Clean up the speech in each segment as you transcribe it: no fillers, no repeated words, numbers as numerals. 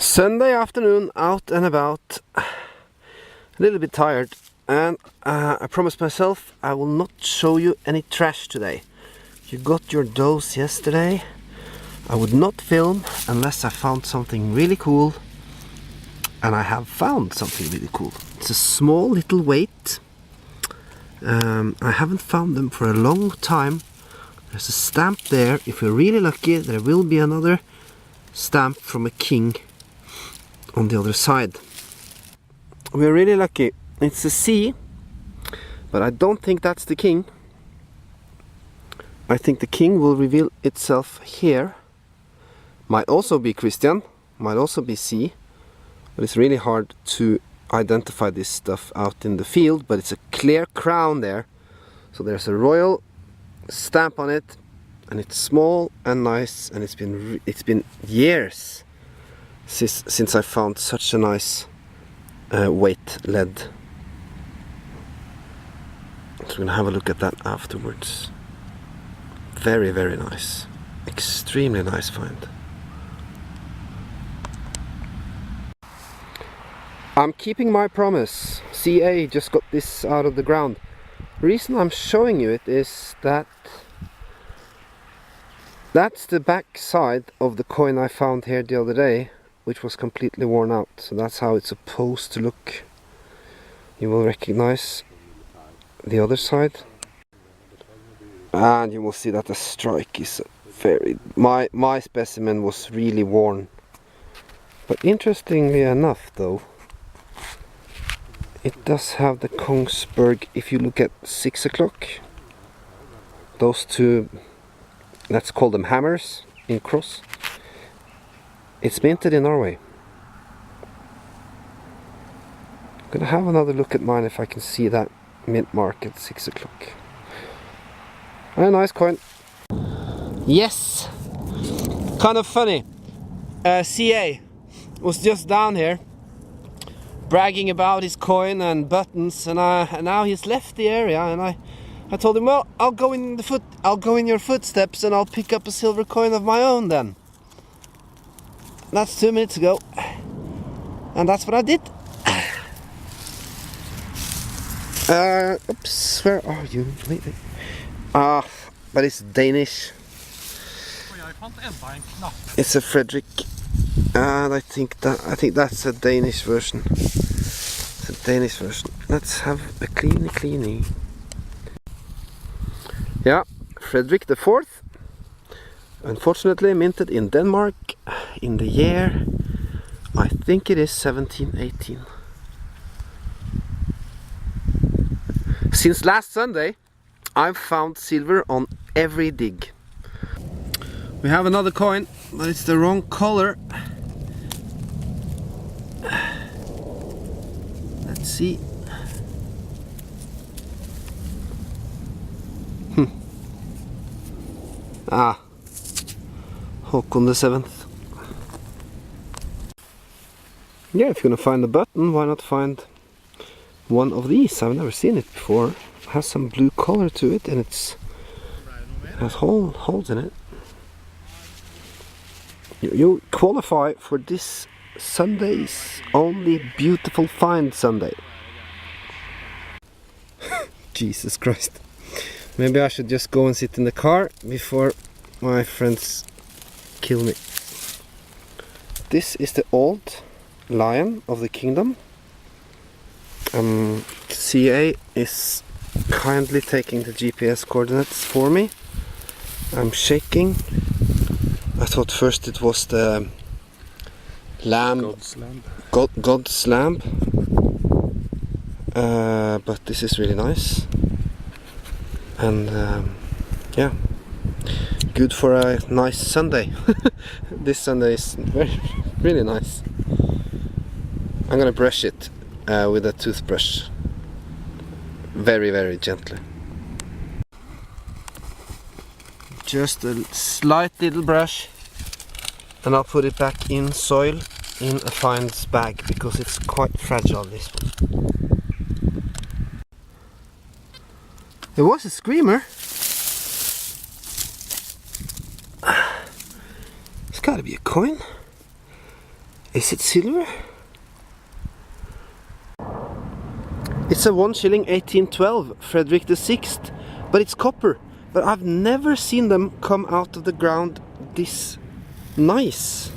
Sunday afternoon, out and about, a little bit tired, and I promised myself I will not show you any trash today. You got your dose yesterday. I would not film unless I found something really cool, and I have found something really cool. It's a small little weight. I haven't found them for a long time. There's a stamp there. If you're really lucky, there will be another stamp from a king on the other side. We're really lucky. It's a C, but I don't think that's the king. I think the king will reveal itself here. Might also be Christian, might also be C, but it's really hard to identify this stuff out in the field. But it's a clear crown there, so there's a royal stamp on it, and it's small and nice, and it's been years since I found such a nice weight lead. So we're gonna have a look at that afterwards. Very, very nice. Extremely nice find. I'm keeping my promise. CA just got this out of the ground. The reason I'm showing you it is that that's the back side of the coin I found here the other day, which was completely worn out. So that's how it's supposed to look. You will recognize the other side, and you will see that the strike is very... My specimen was really worn. But interestingly enough though, it does have the Kongsberg. If you look at 6 o'clock, those two, let's call them hammers in cross, it's minted in Norway. I'm gonna have another look at mine if I can see that mint mark at 6 o'clock. A nice coin. Yes! Kind of funny. CA was just down here bragging about his coin and buttons, and now he's left the area, and I told him, well, I'll go in your footsteps and I'll pick up a silver coin of my own then. That's 2 minutes ago, and that's what I did. Oops, where are you? Wait. But it's Danish. It's a Frederick, and I think that's a Danish version. It's a Danish version. Let's have a cleanie. Yeah, Frederick the IV. Unfortunately minted in Denmark in the year, I think it is 1718. Since last Sunday, I've found silver on every dig. We have another coin, but it's the wrong color. Let's see. Håkon the 7th. Yeah, if you're gonna find the button, why not find one of these? I've never seen it before. It has some blue color to it, and it has holes in it. You qualify for this Sunday's only beautiful find Sunday. Jesus Christ. Maybe I should just go and sit in the car before my friends kill me. This is the old lion of the kingdom. CA is kindly taking the GPS coordinates for me. I'm shaking. I thought first it was the lamb, God's lamb. But this is really nice, and yeah, good for a nice Sunday. This Sunday is really nice. I'm gonna brush it with a toothbrush, very, very gently. Just a slight little brush, and I'll put it back in soil in a finds bag, because it's quite fragile, this one. There was a screamer. It's gotta be a coin. Is it silver? It's a 1 shilling 1812 Frederick the Sixth, but it's copper. But I've never seen them come out of the ground this nice.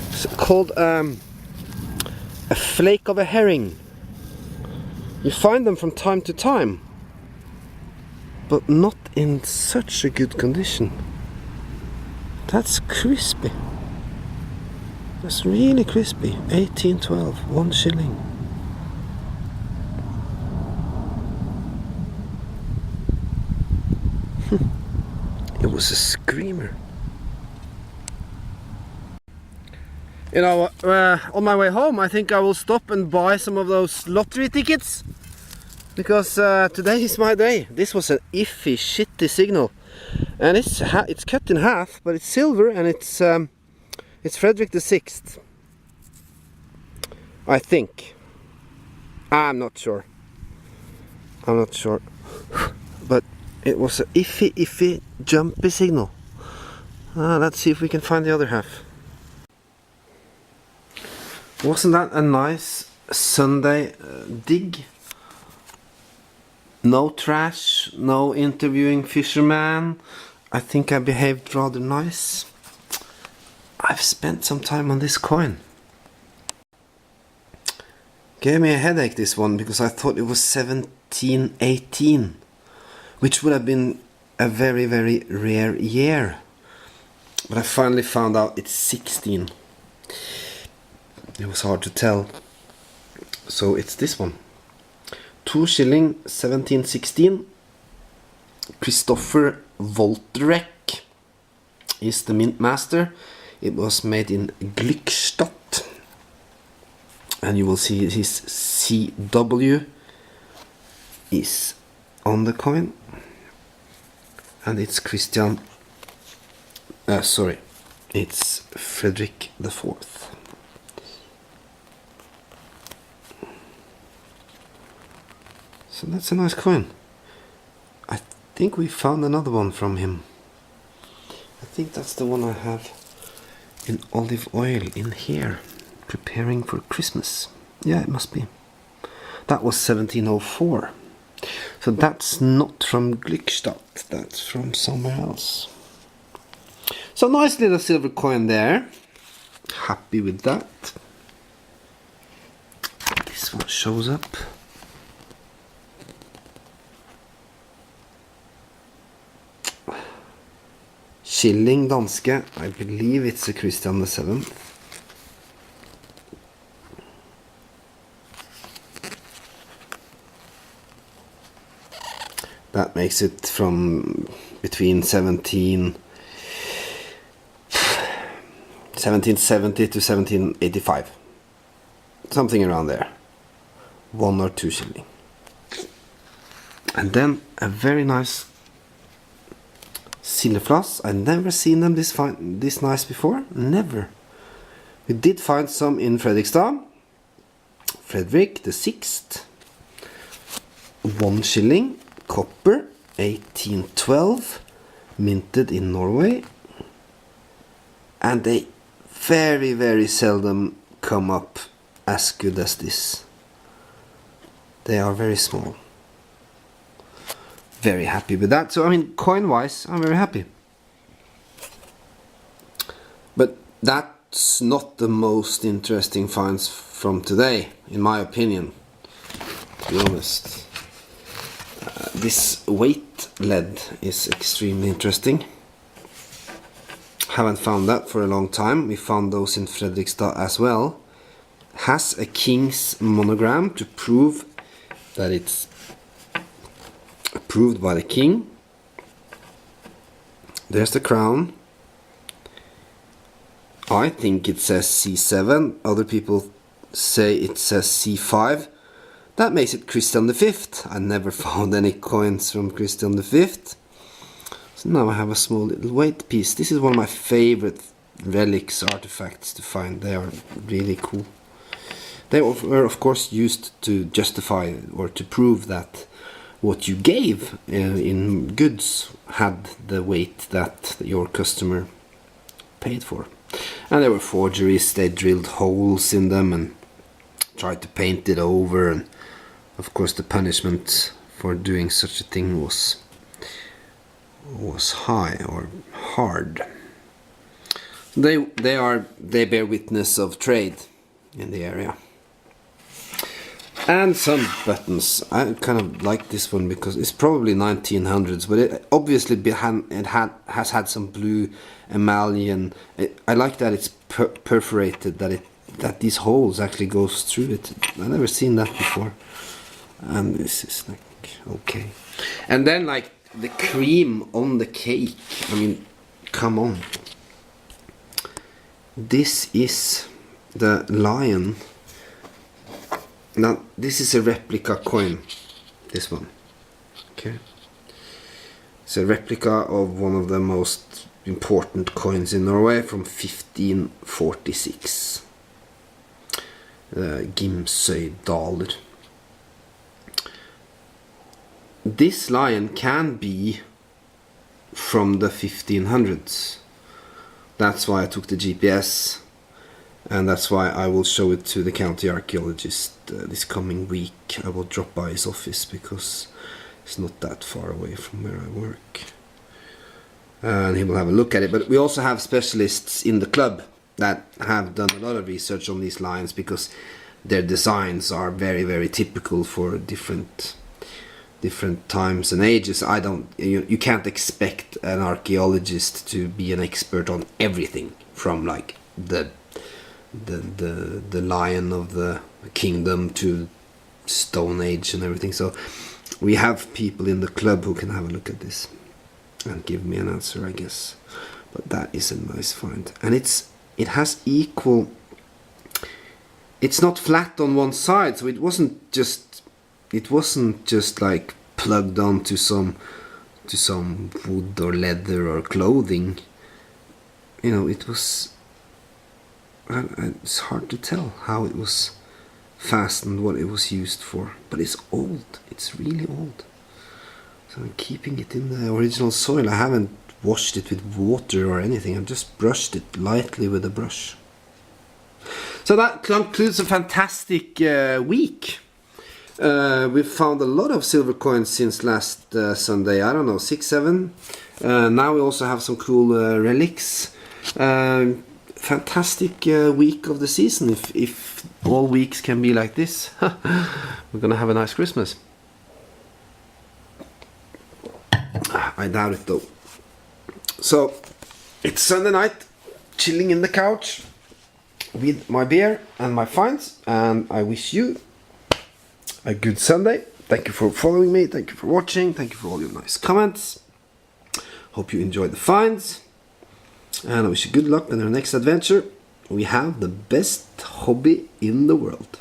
It's called a flake of a herring. You find them from time to time, but not in such a good condition. That's crispy. That's really crispy. 1812, 1 shilling. It was a screamer. You know, on my way home I think I will stop and buy some of those lottery tickets, because today is my day. This was an iffy, shitty signal, and it's cut in half, but it's silver, and it's Frederick the Sixth, I think. I'm not sure, but it was an iffy, jumpy signal. Let's see if we can find the other half. Wasn't that a nice Sunday dig? No trash, no interviewing fisherman. I think I behaved rather nice. I've spent some time on this coin. Gave me a headache, this one, because I thought it was 1718, which would have been a very, very rare year. But I finally found out it's 16. It was hard to tell. So it's this one. 2 shilling 1716. Christopher Volterek is the mint master. It was made in Glückstadt, and you will see his CW is on the coin, and it's it's Frederick the Fourth. So that's a nice coin. I think we found another one from him. I think that's the one I have in olive oil in here, preparing for Christmas. Yeah, it must be. That was 1704. So that's not from Glückstadt, that's from somewhere else. So nice little silver coin there. Happy with that. This one shows up. Shilling danske, I believe it's a Christian the Seventh. That makes it from between 1770 to 1785. Something around there. 1 or 2 shilling. And then a very nice silverfloss. I've never seen them this nice before. Never. We did find some in Fredrikstad. Frederick the Sixth. 1 shilling. Copper. 1812. Minted in Norway. And they very, very seldom come up as good as this. They are very small. Very happy with that. So I mean, coin wise, I'm very happy. But that's not the most interesting finds from today, in my opinion, to be honest. This weight lead is extremely interesting. Haven't found that for a long time. We found those in Fredrikstad as well. Has a king's monogram to prove that it's approved by the king. There's the crown. I think it says C7. Other people say it says C5. That makes it Christian V. I never found any coins from Christian V. So now I have a small little weight piece. This is one of my favorite relics, artifacts to find. They are really cool. They were of course used to justify or to prove that what you gave in goods had the weight that your customer paid for. And there were forgeries. They drilled holes in them and tried to paint it over, and of course the punishment for doing such a thing was high or hard. They bear witness of trade in the area. And some buttons. I kind of like this one because it's probably 1900s, but it obviously has had some blue emallion. I like that it's perforated, that these holes actually goes through it. I've never seen that before. And this is like okay. And then like the cream on the cake. I mean, come on. This is the lion. Now this is a replica coin. This one. Okay. It's a replica of one of the most important coins in Norway from 1546. Gimsøydaler. This lion can be from the 1500s. That's why I took the GPS, and that's why I will show it to the county archaeologist this coming week. I will drop by his office because it's not that far away from where I work. And he will have a look at it. But we also have specialists in the club that have done a lot of research on these lions because their designs are very, very typical for different times and ages. You can't expect an archaeologist to be an expert on everything, from like the lion of the kingdom to Stone Age and everything. So we have people in the club who can have a look at this and give me an answer, I guess. But that is a nice find, and it has equal. It's not flat on one side, so it wasn't just like plugged onto some wood or leather or clothing. You know, it was. It's hard to tell how it was fastened, what it was used for, but it's old. It's really old. So I'm keeping it in the original soil. I haven't washed it with water or anything. I've just brushed it lightly with a brush. So that concludes a fantastic week. We've found a lot of silver coins since last Sunday. I don't know, 6, 7. Now we also have some cool relics. Fantastic week of the season. If all weeks can be like this, we're gonna have a nice Christmas. I doubt it though. So it's Sunday night, chilling in the couch with my beer and my finds, and I wish you a good Sunday. Thank you for following me, thank you for watching, thank you for all your nice comments. Hope you enjoyed the finds, and I wish you good luck in our next adventure. We have the best hobby in the world.